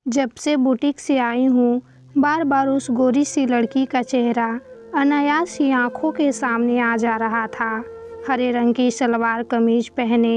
जब से बुटीक से आई हूँ, बार बार उस गोरी सी लड़की का चेहरा अनायास ही आंखों के सामने आ जा रहा था। हरे रंग की सलवार कमीज पहने,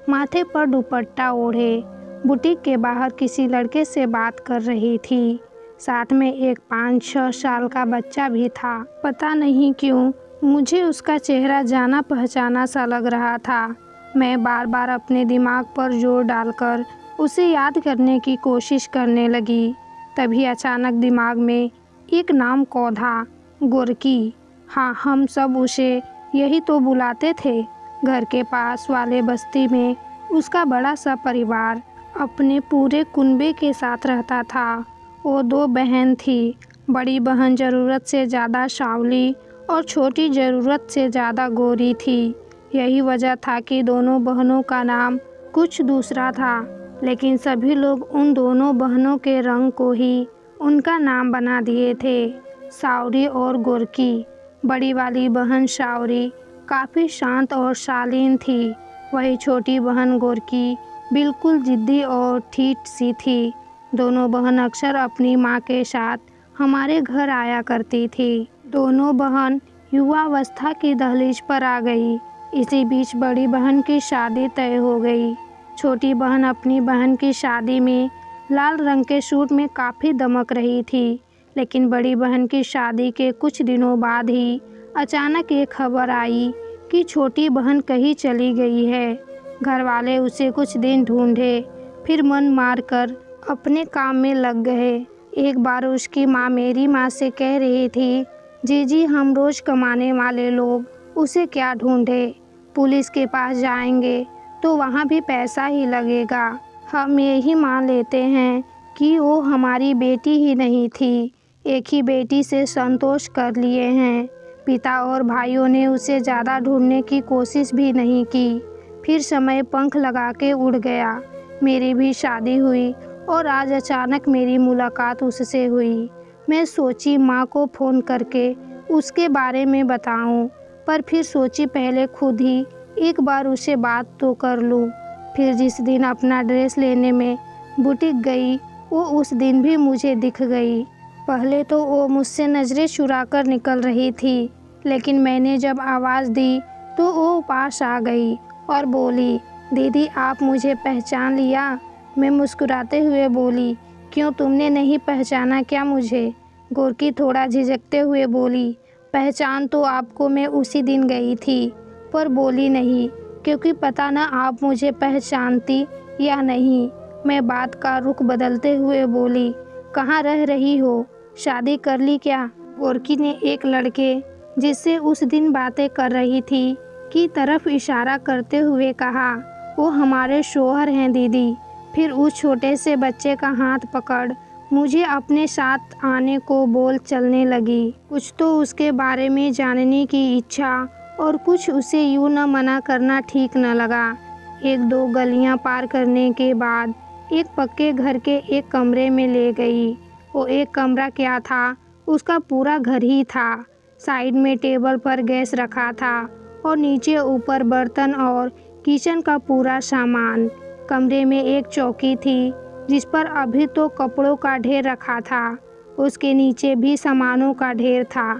माथे पर दुपट्टा ओढ़े, बुटीक के बाहर किसी लड़के से बात कर रही थी। साथ में एक 5-6 साल का बच्चा भी था। पता नहीं क्यों मुझे उसका चेहरा जाना पहचाना सा लग रहा था। मैं बार बार अपने दिमाग पर जोर डालकर उसे याद करने की कोशिश करने लगी। तभी अचानक दिमाग में एक नाम कौंधा, गोरकी। हाँ, हम सब उसे यही तो बुलाते थे। घर के पास वाले बस्ती में उसका बड़ा सा परिवार अपने पूरे कुनबे के साथ रहता था। वो 2 बहन थी। बड़ी बहन ज़रूरत से ज़्यादा सांवली और छोटी ज़रूरत से ज़्यादा गोरी थी। यही वजह था कि दोनों बहनों का नाम कुछ दूसरा था, लेकिन सभी लोग उन दोनों बहनों के रंग को ही उनका नाम बना दिए थे, सावरी और गोरकी। बड़ी वाली बहन सावरी काफ़ी शांत और शालीन थी, वही छोटी बहन गोरकी बिल्कुल जिद्दी और ठीठ सी थी। दोनों बहन अक्सर अपनी माँ के साथ हमारे घर आया करती थी। दोनों बहन युवावस्था की दहलीज पर आ गई। इसी बीच बड़ी बहन की शादी तय हो गई। छोटी बहन अपनी बहन की शादी में लाल रंग के सूट में काफ़ी दमक रही थी, लेकिन बड़ी बहन की शादी के कुछ दिनों बाद ही अचानक ये खबर आई कि छोटी बहन कहीं चली गई है। घर वाले उसे कुछ दिन ढूंढे, फिर मन मारकर अपने काम में लग गए। एक बार उसकी माँ मेरी माँ से कह रही थी, जीजी हम रोज़ कमाने वाले लोग उसे क्या ढूंढे, पुलिस के पास जाएंगे तो वहाँ भी पैसा ही लगेगा। हम यही मान लेते हैं कि वो हमारी बेटी ही नहीं थी, एक ही बेटी से संतोष कर लिए हैं। पिता और भाइयों ने उसे ज़्यादा ढूंढने की कोशिश भी नहीं की। फिर समय पंख लगा के उड़ गया। मेरी भी शादी हुई और आज अचानक मेरी मुलाकात उससे हुई। मैं सोची माँ को फ़ोन करके उसके बारे में बताऊं, पर फिर सोची पहले खुद ही एक बार उसे बात तो कर लूं। फिर जिस दिन अपना ड्रेस लेने में बुटीक गई, वो उस दिन भी मुझे दिख गई। पहले तो वो मुझसे नज़रें चुरा कर निकल रही थी, लेकिन मैंने जब आवाज़ दी तो वो पास आ गई और बोली, दीदी आप मुझे पहचान लिया? मैं मुस्कुराते हुए बोली, क्यों तुमने नहीं पहचाना क्या मुझे? गोरकी थोड़ा झिझकते हुए बोली, पहचान तो आपको मैं उसी दिन गई थी, पर बोली नहीं क्योंकि पता न आप मुझे पहचानती या नहीं। मैं बात का रुख बदलते हुए बोली, कहाँ रह रही हो, शादी कर ली क्या? गोरकी ने एक लड़के जिससे उस दिन बातें कर रही थी की तरफ इशारा करते हुए कहा, वो हमारे शौहर हैं दीदी। फिर उस छोटे से बच्चे का हाथ पकड़ मुझे अपने साथ आने को बोल चलने लगी। कुछ तो उसके बारे में जानने की इच्छा और कुछ उसे यूं न मना करना ठीक न लगा। 1-2 गलियां पार करने के बाद एक पक्के घर के एक कमरे में ले गई। वो एक कमरा क्या था, उसका पूरा घर ही था। साइड में टेबल पर गैस रखा था और नीचे ऊपर बर्तन और किचन का पूरा सामान। कमरे में एक चौकी थी जिस पर अभी तो कपड़ों का ढेर रखा था, उसके नीचे भी सामानों का ढेर था।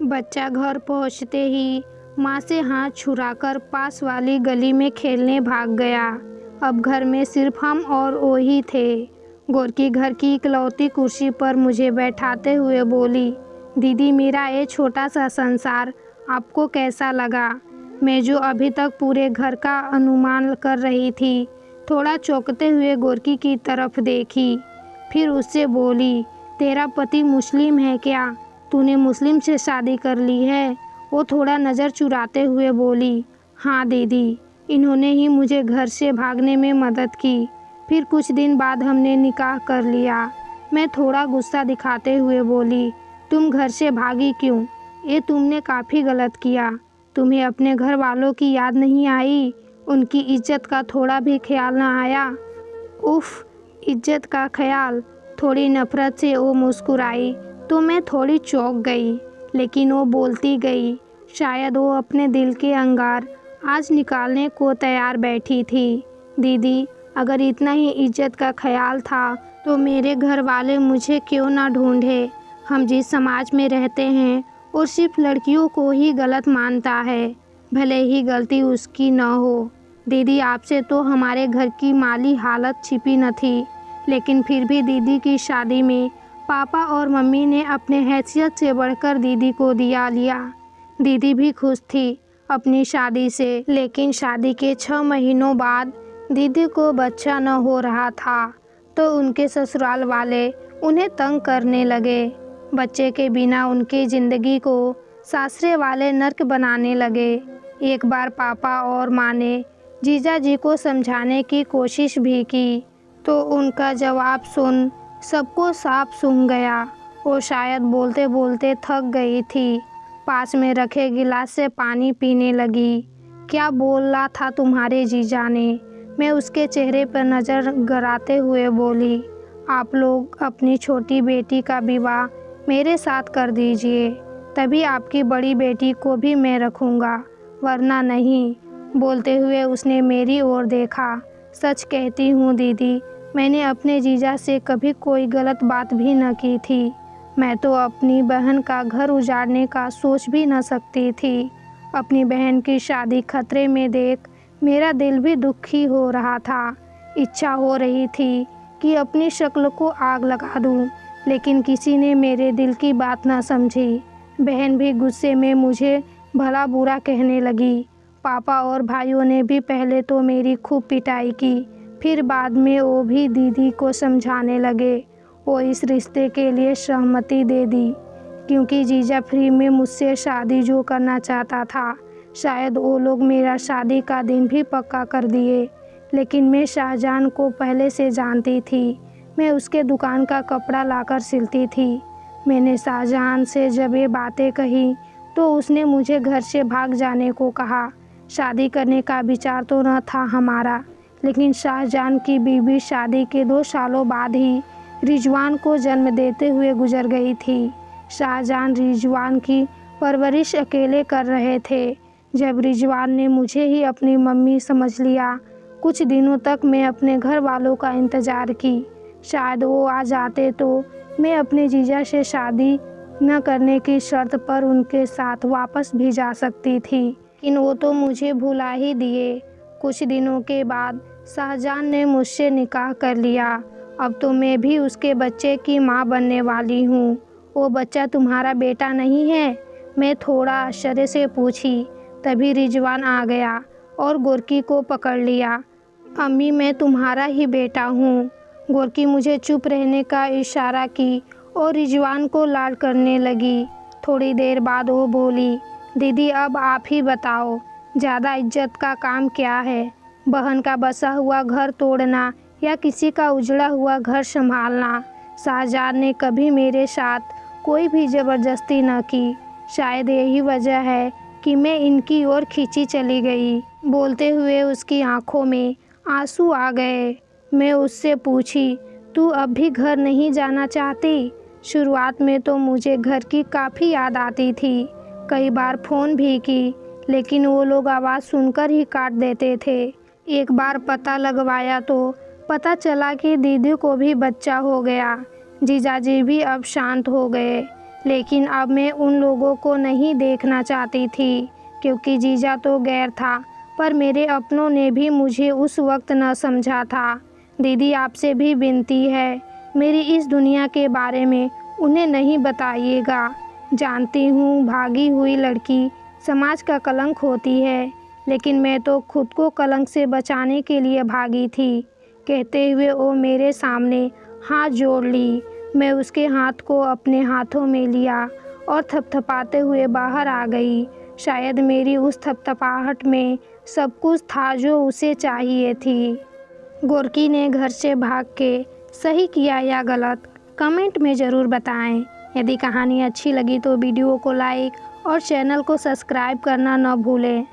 बच्चा घर पहुंचते ही माँ से हाथ छुड़ाकर पास वाली गली में खेलने भाग गया। अब घर में सिर्फ हम और वो ही थे। गोरकी घर की इकलौती कुर्सी पर मुझे बैठाते हुए बोली, दीदी मेरा ये छोटा सा संसार आपको कैसा लगा? मैं जो अभी तक पूरे घर का अनुमान कर रही थी, थोड़ा चौंकते हुए गोरकी की तरफ देखी, फिर उससे बोली, तेरा पति मुस्लिम है क्या? तूने मुस्लिम से शादी कर ली है? वो थोड़ा नज़र चुराते हुए बोली, हाँ दीदी, इन्होंने ही मुझे घर से भागने में मदद की। फिर कुछ दिन बाद हमने निकाह कर लिया। मैं थोड़ा गुस्सा दिखाते हुए बोली, तुम घर से भागी क्यों? ये तुमने काफ़ी गलत किया। तुम्हें अपने घर वालों की याद नहीं आई? उनकी इज्जत का थोड़ा भी ख्याल न आया? उफ, इज्जत का ख्याल? थोड़ी नफरत से वो मुस्कुराई तो मैं थोड़ी चौंक गई, लेकिन वो बोलती गई। शायद वो अपने दिल के अंगार आज निकालने को तैयार बैठी थी। दीदी अगर इतना ही इज्जत का ख्याल था तो मेरे घर वाले मुझे क्यों ना ढूंढे। हम जिस समाज में रहते हैं वो सिर्फ लड़कियों को ही गलत मानता है, भले ही गलती उसकी न हो। दीदी, आपसे तो हमारे घर की माली हालत छिपी न थी, लेकिन फिर भी दीदी की शादी में पापा और मम्मी ने अपने हैसियत से बढ़कर दीदी को दिया लिया। दीदी भी खुश थी अपनी शादी से, लेकिन शादी के 6 महीनों बाद दीदी को बच्चा न हो रहा था तो उनके ससुराल वाले उन्हें तंग करने लगे। बच्चे के बिना उनकी ज़िंदगी को सासरे वाले नर्क बनाने लगे। एक बार पापा और माँ ने जीजा जी को समझाने की कोशिश भी की तो उनका जवाब सुन सबको साफ सूंघ गया। वो शायद बोलते बोलते थक गई थी, पास में रखे गिलास से पानी पीने लगी। क्या बोला था तुम्हारे जीजा ने? मैं उसके चेहरे पर नज़र गड़ाते हुए बोली, आप लोग अपनी छोटी बेटी का विवाह मेरे साथ कर दीजिए, तभी आपकी बड़ी बेटी को भी मैं रखूँगा, वरना नहीं। बोलते हुए उसने मेरी ओर देखा। सच कहती हूँ दीदी, मैंने अपने जीजा से कभी कोई गलत बात भी न की थी। मैं तो अपनी बहन का घर उजाड़ने का सोच भी न सकती थी। अपनी बहन की शादी खतरे में देख मेरा दिल भी दुखी हो रहा था। इच्छा हो रही थी कि अपनी शक्ल को आग लगा दूं, लेकिन किसी ने मेरे दिल की बात न समझी। बहन भी गुस्से में मुझे भला बुरा कहने लगी। पापा और भाइयों ने भी पहले तो मेरी खूब पिटाई की, फिर बाद में वो भी दीदी को समझाने लगे। वो इस रिश्ते के लिए सहमति दे दी, क्योंकि जीजा फ्री में मुझसे शादी जो करना चाहता था। शायद वो लोग मेरा शादी का दिन भी पक्का कर दिए, लेकिन मैं शाहजहान को पहले से जानती थी। मैं उसके दुकान का कपड़ा लाकर सिलती थी। मैंने शाहजहान से जब ये बातें कही तो उसने मुझे घर से भाग जाने को कहा। शादी करने का विचार तो न था हमारा, लेकिन शाहजहान की बीवी शादी के 2 सालों बाद ही रिजवान को जन्म देते हुए गुजर गई थी। शाहजहान रिजवान की परवरिश अकेले कर रहे थे। जब रिजवान ने मुझे ही अपनी मम्मी समझ लिया, कुछ दिनों तक मैं अपने घर वालों का इंतज़ार की। शायद वो आ जाते तो मैं अपने जीजा से शादी न करने की शर्त पर उनके साथ वापस भी जा सकती थी, लेकिन वो तो मुझे भुला ही दिए। कुछ दिनों के बाद शाहजहान ने मुझसे निकाह कर लिया। अब तो मैं भी उसके बच्चे की माँ बनने वाली हूँ। वो बच्चा तुम्हारा बेटा नहीं है? मैं थोड़ा आश्चर्य से पूछी। तभी रिजवान आ गया और गोरकी को पकड़ लिया। अम्मी, मैं तुम्हारा ही बेटा हूँ। गोरकी मुझे चुप रहने का इशारा की और रिजवान को लाड करने लगी। थोड़ी देर बाद वो बोली, दीदी अब आप ही बताओ, ज़्यादा इज्जत का काम क्या है? बहन का बसा हुआ घर तोड़ना या किसी का उजड़ा हुआ घर संभालना? शाहजहान ने कभी मेरे साथ कोई भी ज़बरदस्ती न की। शायद यही वजह है कि मैं इनकी ओर खींची चली गई। बोलते हुए उसकी आंखों में आंसू आ गए। मैं उससे पूछी, तू अब भी घर नहीं जाना चाहती? शुरुआत में तो मुझे घर की काफ़ी याद आती थी। कई बार फ़ोन भी की, लेकिन वो लोग आवाज़ सुनकर ही काट देते थे। एक बार पता लगवाया तो पता चला कि दीदी को भी बच्चा हो गया। जीजाजी भी अब शांत हो गए, लेकिन अब मैं उन लोगों को नहीं देखना चाहती थी, क्योंकि जीजा तो गैर था, पर मेरे अपनों ने भी मुझे उस वक्त न समझा था। दीदी, आपसे भी विनती है, मेरी इस दुनिया के बारे में उन्हें नहीं बताइएगा। जानती हूँ भागी हुई लड़की समाज का कलंक होती है, लेकिन मैं तो खुद को कलंक से बचाने के लिए भागी थी। कहते हुए वो मेरे सामने हाथ जोड़ ली। मैं उसके हाथ को अपने हाथों में लिया और थपथपाते हुए बाहर आ गई। शायद मेरी उस थपथपाहट में सब कुछ था जो उसे चाहिए थी। गोरकी ने घर से भाग के सही किया या गलत, कमेंट में ज़रूर बताएं। यदि कहानी अच्छी लगी तो वीडियो को लाइक और चैनल को सब्सक्राइब करना न भूलें।